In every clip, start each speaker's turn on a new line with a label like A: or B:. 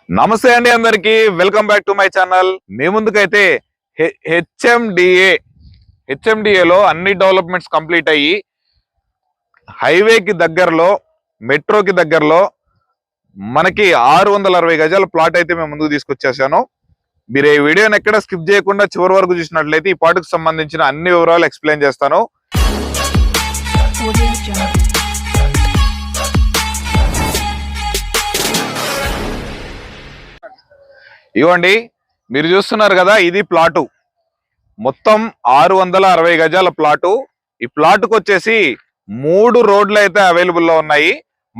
A: నమస్తే అండి అందరికి welcome back to my channel. మీ ముందుకైతే హెచ్ఎండిఏలో అన్ని డెవలప్మెంట్స్ కంప్లీట్ అయ్యి హైవేకి దగ్గరలో మెట్రోకి దగ్గరలో మనకి 660 గజాల ప్లాట్ అయితే మేము ముందుకు తీసుకొచ్చేసాను. మీరు ఈ వీడియోని ఎక్కడ స్కిప్ చేయకుండా చివరి వరకు చూసినట్లయితే ఈ ప్లాట్కి సంబంధించిన అన్ని వివరాలు ఎక్స్ప్లెయిన్ చేస్తాను. ఇవ్వండి, మీరు చూస్తున్నారు కదా, ఇది ప్లాటు. మొత్తం 660 గజాల ప్లాటు. ఈ ప్లాటుకు వచ్చేసి 3 రోడ్లు అయితే అవైలబుల్ లో ఉన్నాయి.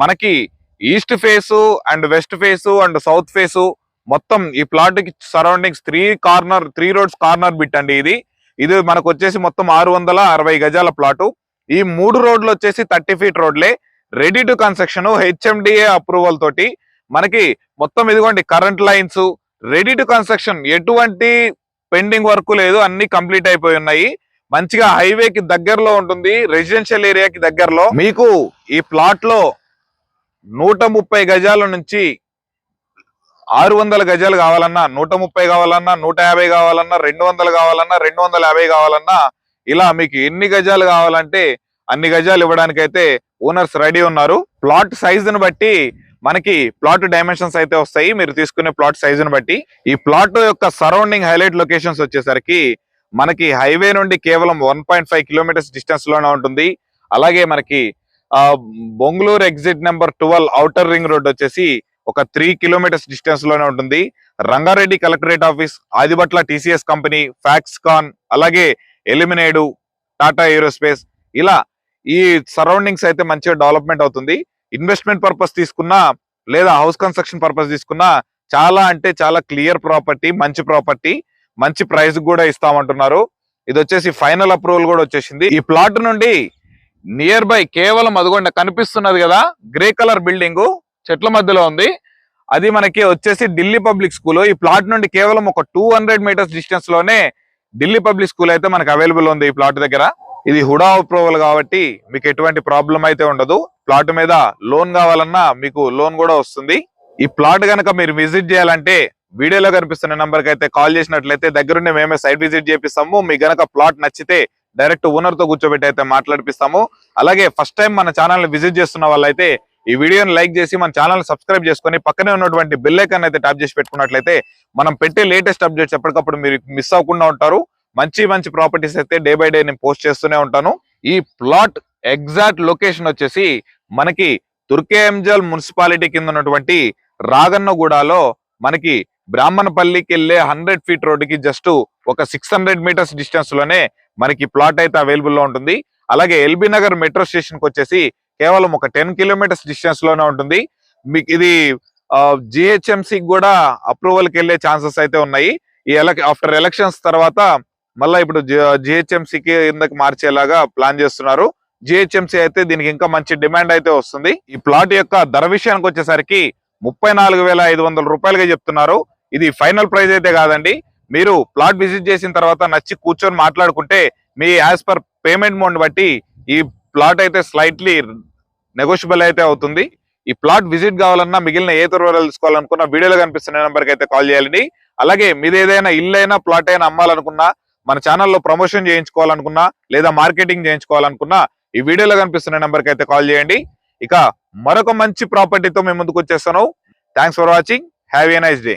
A: మనకి east face and west face and south face మొత్తం ఈ ప్లాట్ కి సరౌండింగ్స్ 3 రోడ్స్ కార్నర్ బిట్ అండి. ఇది మనకు వచ్చేసి మొత్తం 660 గజాల ప్లాటు. ఈ 3 రోడ్లు వచ్చేసి 30 ఫీట్ రోడ్లే, ready to construction, HMDA approval తోటి మనకి మొత్తం ఇదిగోండి current lines ready to construction, ఎటువంటి పెండింగ్ వర్క్ లేదు, అన్ని కంప్లీట్ అయిపోయి ఉన్నాయి. మంచిగా హైవేకి దగ్గరలో ఉంటుంది, రెసిడెన్షియల్ ఏరియాకి దగ్గరలో. మీకు ఈ ప్లాట్ లో 130 గజాల నుంచి 600 గజాలు కావాలన్నా, 130 కావాలన్నా, 150 కావాలన్నా, 200 కావాలన్నా, 250 కావాలన్నా, ఇలా మీకు ఎన్ని గజాలు కావాలంటే అన్ని గజాలు ఇవ్వడానికి అయితే ఓనర్స్ రెడీ ఉన్నారు. ప్లాట్ సైజును బట్టి మనకి ప్లాట్ డైమెన్షన్స్ అయితే వస్తాయి, మీరు తీసుకునే ప్లాట్ సైజును బట్టి. ఈ ప్లాట్ యొక్క సరౌండింగ్ హైలైట్ లొకేషన్స్ వచ్చేసరికి మనకి హైవే నుండి కేవలం 1.5 కిలోమీటర్స్ డిస్టెన్స్ లోనే ఉంటుంది. అలాగే మనకి Bengaluru exit number 12 outer ring road వచ్చేసి ఒక 3 కిలోమీటర్స్ డిస్టెన్స్ లోనే ఉంటుంది. Rangareddy collectorate office, Adibatla TCS company, Foxconn, అలాగే ఎలిమినేడు, టాటా ఏరోస్పేస్, ఇలా ఈ సరౌండింగ్స్ అయితే మంచిగా డెవలప్మెంట్ అవుతుంది. ఇన్వెస్ట్మెంట్ పర్పస్ తీసుకున్నా లేదా హౌస్ కన్స్ట్రక్షన్ పర్పస్ తీసుకున్నా చాలా అంటే చాలా క్లియర్ ప్రాపర్టీ, మంచి ప్రాపర్టీ, మంచి ప్రైస్ కూడా ఇస్తామంటున్నారు. ఇది వచ్చేసి ఫైనల్ అప్రూవల్ కూడా వచ్చేసింది. ఈ ప్లాట్ నుండి నియర్ బై కేవలం అదిగోండి కనిపిస్తున్నది కదా గ్రే కలర్ బిల్డింగ్ చెట్ల మధ్యలో ఉంది, అది మనకి వచ్చేసి ఢిల్లీ పబ్లిక్ స్కూల్. ఈ ప్లాట్ నుండి కేవలం ఒక 200 మీటర్స్ డిస్టెన్స్ లోనే ఢిల్లీ పబ్లిక్ స్కూల్ అయితే మనకు అవైలబుల్ ఉంది ఈ ప్లాట్ దగ్గర. ఇది హుడా అప్రూవల్ కాబట్టి మీకు ఎటువంటి ప్రాబ్లం అయితే ఉండదు. ప్లాట్ మీద లోన్ కావాలన్నా మీకు లోన్ కూడా వస్తుంది. ఈ ప్లాట్ కనుక మీరు విజిట్ చేయాలంటే వీడియోలో కనిపిస్తున్న నెంబర్ కి అయితే కాల్ చేసినట్లయితే దగ్గరుండి మేమే సైట్ విజిట్ చేపిస్తాము. మీకు గనక ప్లాట్ నచ్చితే డైరెక్ట్ ఓనర్ తో కూర్చోబెట్టి అయితే మాట్లాడిపిస్తాము. అలాగే ఫస్ట్ టైం మన ఛానల్ ని విజిట్ చేస్తున్న వాళ్ళైతే ఈ వీడియోని లైక్ చేసి మన ఛానల్ ని సబ్స్క్రైబ్ చేసుకుని పక్కనే ఉన్నటువంటి బెల్ ఐకాన్ అయితే ట్యాప్ చేసి పెట్టుకున్నట్లయితే మనం పెట్టే లేటెస్ట్ అప్డేట్స్ ఎప్పటికప్పుడు మీరు మిస్ అవ్వకుండా ఉంటారు. మంచి మంచి ప్రాపర్టీస్ అయితే డే బై డే నేను పోస్ట్ చేస్తూనే ఉంటాను. ఈ ప్లాట్ ఎగ్జాక్ట్ లొకేషన్ వచ్చేసి మనకి తుర్కేంజల్ మున్సిపాలిటీ కింద ఉన్నటువంటి రాగన్నగూడలో మనకి బ్రాహ్మణపల్లికి వెళ్లే 100 ఫీట్ రోడ్డుకి జస్ట్ ఒక 600 మీటర్స్ డిస్టెన్స్ లోనే మనకి ప్లాట్ అయితే అవైలబుల్ లో ఉంటుంది. అలాగే ఎల్బీ నగర్ మెట్రో స్టేషన్ కి వచ్చేసి కేవలం ఒక 10 కిలోమీటర్స్ డిస్టెన్స్ లోనే ఉంటుంది. మీకు ఇది జిహెచ్ఎంసీ కూడా అప్రూవల్ కి వెళ్లే ఛాన్సెస్ అయితే ఉన్నాయి. ఈ ఆఫ్టర్ ఎలక్షన్స్ తర్వాత మళ్ళీ ఇప్పుడు జిహెచ్ఎంసీకి కిందకి మార్చేలాగా ప్లాన్ చేస్తున్నారు. జిహెచ్ఎంసీ అయితే దీనికి ఇంకా మంచి డిమాండ్ అయితే వస్తుంది. ఈ ప్లాట్ యొక్క ధర విషయానికి వచ్చేసరికి 34,500 రూపాయలుగా చెప్తున్నారు. ఇది ఫైనల్ ప్రైస్ అయితే కాదండి. మీరు ప్లాట్ విజిట్ చేసిన తర్వాత నచ్చి కూర్చొని మాట్లాడుకుంటే me as per payment mode బట్టి ఈ ప్లాట్ అయితే స్లైట్లీ నెగోషియబుల్ అయితే అవుతుంది. ఈ ప్లాట్ విజిట్ కావాలన్నా మిగిలిన ఏ వివరాలు తెలుసుకోవాలనుకున్నా వీడియోలో కనిపిస్తున్న నెంబర్కి అయితే కాల్ చేయాలండి. అలాగే మీది ఏదైనా ఇల్లు అయినా ప్లాట్ అయినా అమ్మాలనుకున్నా, మన ఛానల్లో ప్రమోషన్ చేయించుకోవాలనుకున్నా లేదా మార్కెటింగ్ చేయించుకోవాలనుకున్నా ఈ వీడియోలో కనిపిస్తున్న నెంబర్కి అయితే కాల్ చేయండి. ఇక మరొక మంచి ప్రాపర్టీతో మేము ముందుకు వచ్చేస్తాను. Thanks for watching. Have a nice day.